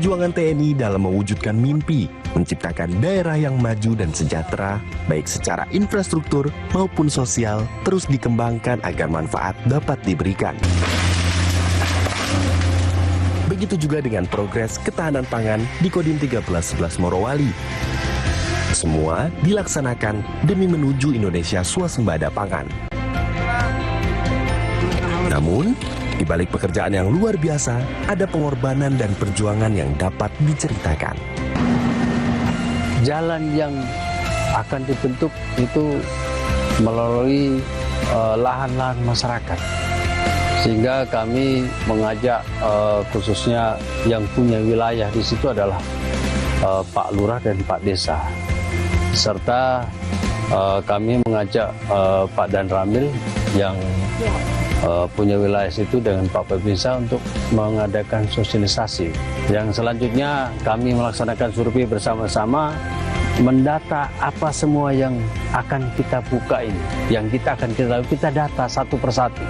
Perjuangan TNI dalam mewujudkan mimpi, menciptakan daerah yang maju dan sejahtera, baik secara infrastruktur maupun sosial, terus dikembangkan agar manfaat dapat diberikan. Begitu juga dengan progres ketahanan pangan di Kodim 1311 Morowali. Semua dilaksanakan demi menuju Indonesia swasembada pangan. Namun, di balik pekerjaan yang luar biasa, ada pengorbanan dan perjuangan yang dapat diceritakan. Jalan yang akan dibentuk itu melalui lahan-lahan masyarakat. Sehingga kami mengajak khususnya yang punya wilayah di situ adalah Pak Lurah dan Pak Desa. Serta kami mengajak Pak Dan Ramil yang punya wilayah situ dengan Pak Pepinsa untuk mengadakan sosialisasi. Yang selanjutnya kami melaksanakan survei bersama-sama, mendata apa semua yang akan kita buka ini, yang kita akan kita data satu persatu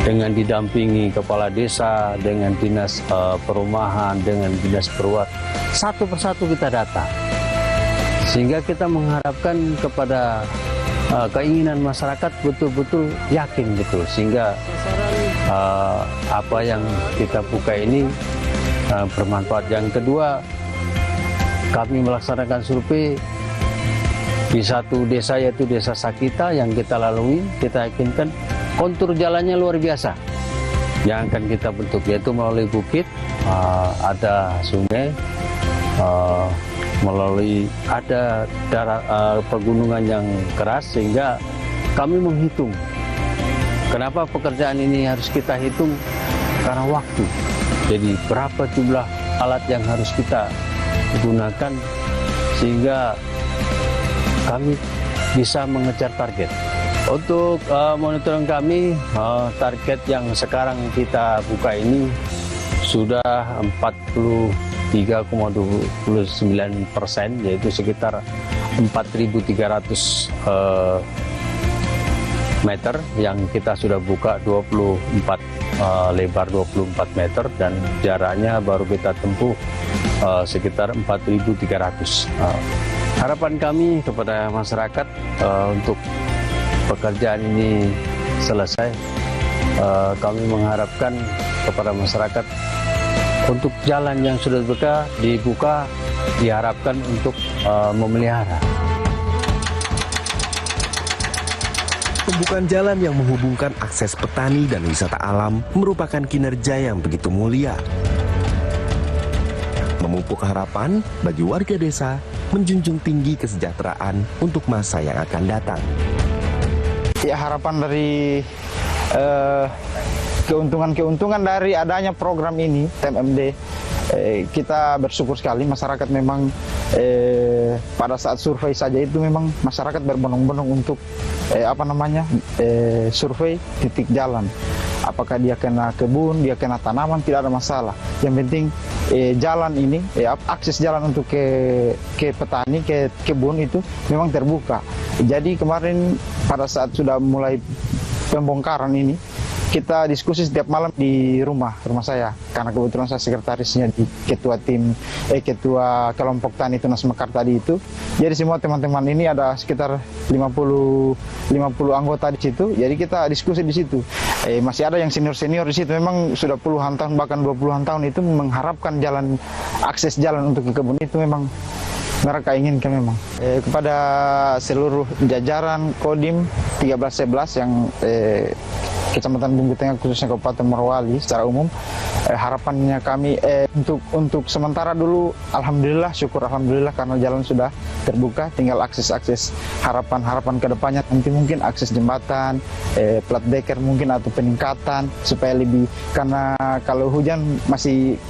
dengan didampingi kepala desa, dengan dinas perumahan, dengan dinas perwat, satu persatu kita data, sehingga kita mengharapkan kepada keinginan masyarakat betul-betul yakin betul, sehingga apa yang kita buka ini bermanfaat. Yang kedua, kami melaksanakan survei di satu desa, yaitu Desa Sakita, yang kita lalui. Kita yakinkan kontur jalannya luar biasa yang akan kita bentuk, yaitu melalui bukit, ada sungai, melalui ada pegunungan yang keras, sehingga kami menghitung. Kenapa pekerjaan ini harus kita hitung? Karena waktu. Jadi berapa jumlah alat yang harus kita gunakan sehingga kami bisa mengejar target. Untuk monitoring kami, target yang sekarang kita buka ini sudah 43,29%, yaitu sekitar 4.300 meter yang kita sudah buka, 24 lebar 24 meter, dan jaraknya baru kita tempuh sekitar 4.300. Harapan kami kepada masyarakat untuk pekerjaan ini selesai, kami mengharapkan kepada masyarakat untuk jalan yang sudah dibuka diharapkan untuk memelihara. Pembukaan jalan yang menghubungkan akses petani dan wisata alam merupakan kinerja yang begitu mulia. Memupuk harapan bagi warga desa, menjunjung tinggi kesejahteraan untuk masa yang akan datang. Ya, harapan dari keuntungan dari adanya program ini, TMMD, kita bersyukur sekali. Masyarakat memang pada saat survei saja itu memang masyarakat berbondong-bondong untuk survei titik jalan. Apakah dia kena kebun, dia kena tanaman, tidak ada masalah. Yang penting jalan ini, akses jalan untuk ke petani, ke kebun itu memang terbuka. Jadi kemarin pada saat sudah mulai pembongkaran ini, kita diskusi setiap malam di rumah saya, karena kebetulan saya sekretarisnya di ketua kelompok tani Tunas Mekar tadi itu. Jadi semua teman-teman ini ada sekitar 50 anggota di situ. Jadi kita diskusi di situ. Masih ada yang senior di situ, memang sudah puluhan tahun bahkan 20-an tahun itu mengharapkan akses jalan untuk ke kebun itu memang mereka inginkan memang. Kepada seluruh jajaran Kodim 1311 yang Kecamatan Bumbu Tengah, khususnya Kabupaten Morowali secara umum, harapannya kami untuk sementara dulu, alhamdulillah, syukur alhamdulillah, karena jalan sudah terbuka, tinggal akses harapan kedepannya nanti mungkin akses jembatan, plat deker mungkin, atau peningkatan supaya lebih, karena kalau hujan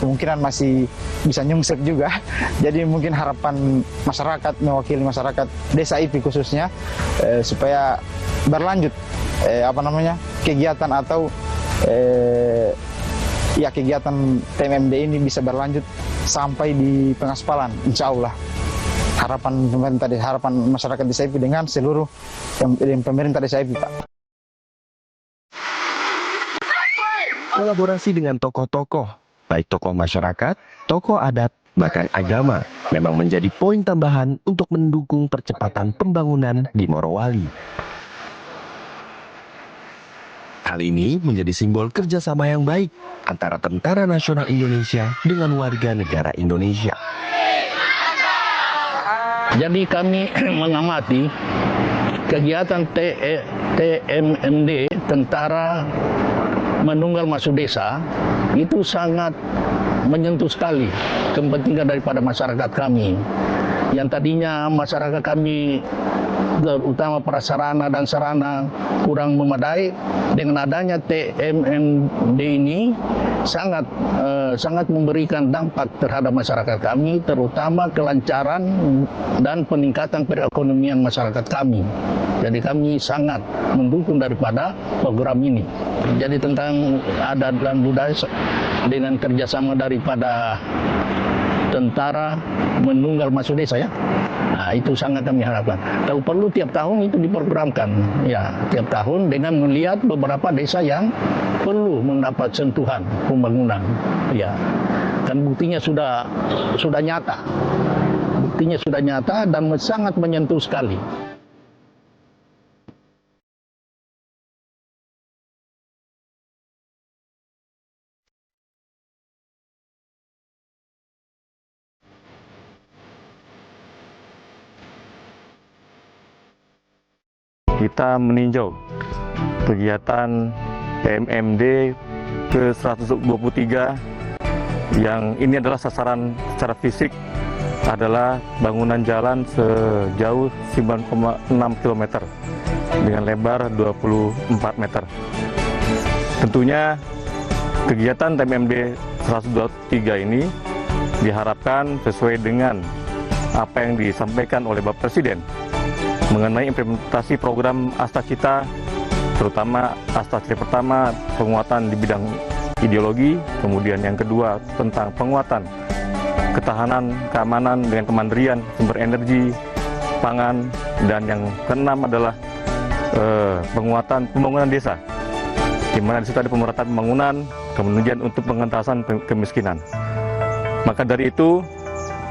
kemungkinan masih bisa nyungsep juga. Jadi mungkin harapan masyarakat, mewakili masyarakat Desa IP khususnya, supaya berlanjut kegiatan atau kegiatan TMMD ini bisa berlanjut sampai di pengaspalan, insya Allah. Harapan pemerintah, harapan masyarakat Desa IP dengan seluruh pemerintah Desa IP, Pak. Kolaborasi dengan tokoh-tokoh, baik tokoh masyarakat, tokoh adat, bahkan agama, memang menjadi poin tambahan untuk mendukung percepatan pembangunan di Morowali. Hal ini menjadi simbol kerjasama yang baik antara Tentara Nasional Indonesia dengan warga negara Indonesia. Jadi kami mengamati kegiatan TMMD, Tentara Menunggal Masuk Desa, itu sangat menyentuh sekali kepentingan daripada masyarakat kami. Yang tadinya masyarakat kami, terutama prasarana dan sarana kurang memadai, dengan adanya TMMD ini sangat memberikan dampak terhadap masyarakat kami, terutama kelancaran dan peningkatan perekonomian masyarakat kami. Jadi kami sangat mendukung daripada program ini. Jadi tentang adat dan budaya dengan kerjasama daripada Tentara Menunggal Masuk Desa, ya. Nah, itu sangat kami harapkan. Kalau perlu tiap tahun itu diprogramkan, ya, tiap tahun dengan melihat beberapa desa yang perlu mendapat sentuhan pembangunan, ya. Dan buktinya sudah nyata. Buktinya sudah nyata dan sangat menyentuh sekali. Kita meninjau kegiatan TMMD ke-123 yang ini adalah sasaran secara fisik adalah bangunan jalan sejauh 9,6 km dengan lebar 24 meter. Tentunya kegiatan TMMD 123 ini diharapkan sesuai dengan apa yang disampaikan oleh Bapak Presiden mengenai implementasi program Astacita, terutama Astacita pertama penguatan di bidang ideologi, kemudian yang kedua tentang penguatan ketahanan, keamanan dengan kemandirian sumber energi, pangan, dan yang keenam adalah penguatan pembangunan desa, di mana di situ ada pemerataan pembangunan, kemudian untuk pengentasan kemiskinan. Maka dari itu,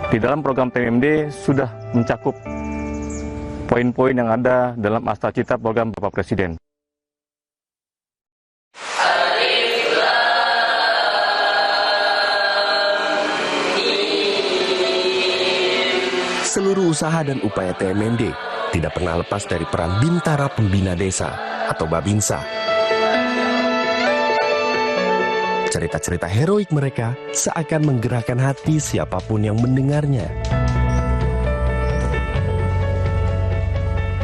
di dalam program TMMD sudah mencakup poin-poin yang ada dalam Astacita program Bapak Presiden. Seluruh usaha dan upaya TMMD tidak pernah lepas dari peran Bintara Pembina Desa atau Babinsa. Cerita-cerita heroik mereka seakan menggerakkan hati siapapun yang mendengarnya.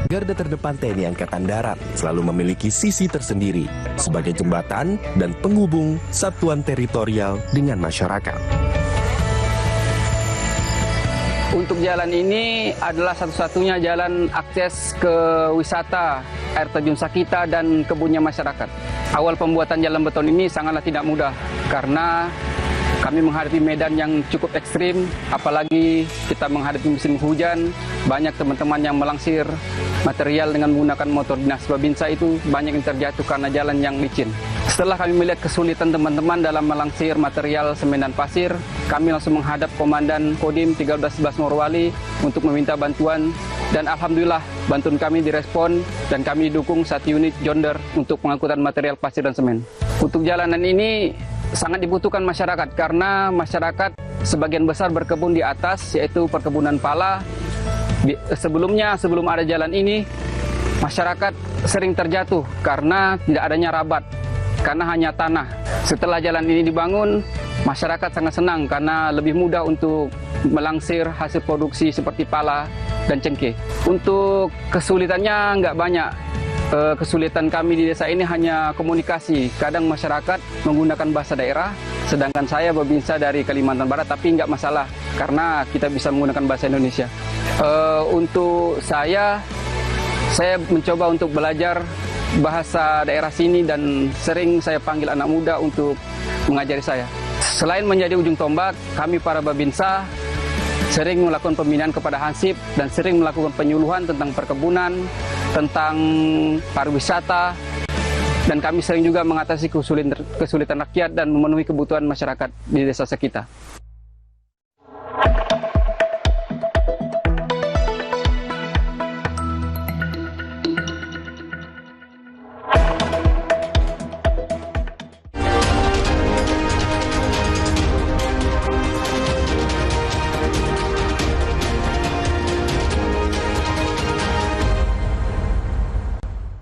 Garda terdepan TNI Angkatan Darat selalu memiliki sisi tersendiri sebagai jembatan dan penghubung satuan teritorial dengan masyarakat. Untuk jalan ini adalah satu-satunya jalan akses ke wisata air terjun Sakita dan kebunnya masyarakat. Awal pembuatan jalan beton ini sangatlah tidak mudah karena kami menghadapi medan yang cukup ekstrim, apalagi kita menghadapi musim hujan. Banyak teman-teman yang melangsir material dengan menggunakan motor dinas Babinsa itu banyak yang terjatuh karena jalan yang licin. Setelah kami melihat kesulitan teman-teman dalam melangsir material semen dan pasir, kami langsung menghadap Komandan Kodim 1311 Morowali untuk meminta bantuan. Dan alhamdulillah bantuan kami direspon dan kami didukung 1 unit Jonder untuk pengangkutan material pasir dan semen. Untuk jalanan ini sangat dibutuhkan masyarakat karena masyarakat sebagian besar berkebun di atas, yaitu perkebunan pala. Sebelum ada jalan ini, masyarakat sering terjatuh karena tidak adanya rabat, karena hanya tanah. Setelah jalan ini dibangun, masyarakat sangat senang karena lebih mudah untuk melangsir hasil produksi seperti pala dan cengkeh. Untuk kesulitannya nggak banyak. Kesulitan kami di desa ini hanya komunikasi. Kadang masyarakat menggunakan bahasa daerah, sedangkan saya Babinsa dari Kalimantan Barat, tapi nggak masalah karena kita bisa menggunakan bahasa Indonesia. Untuk saya mencoba untuk belajar bahasa daerah sini dan sering saya panggil anak muda untuk mengajari saya. Selain menjadi ujung tombak, kami para Babinsa sering melakukan pembinaan kepada Hansip dan sering melakukan penyuluhan tentang perkebunan, tentang pariwisata, dan kami sering juga mengatasi kesulitan rakyat dan memenuhi kebutuhan masyarakat di desa sekitar.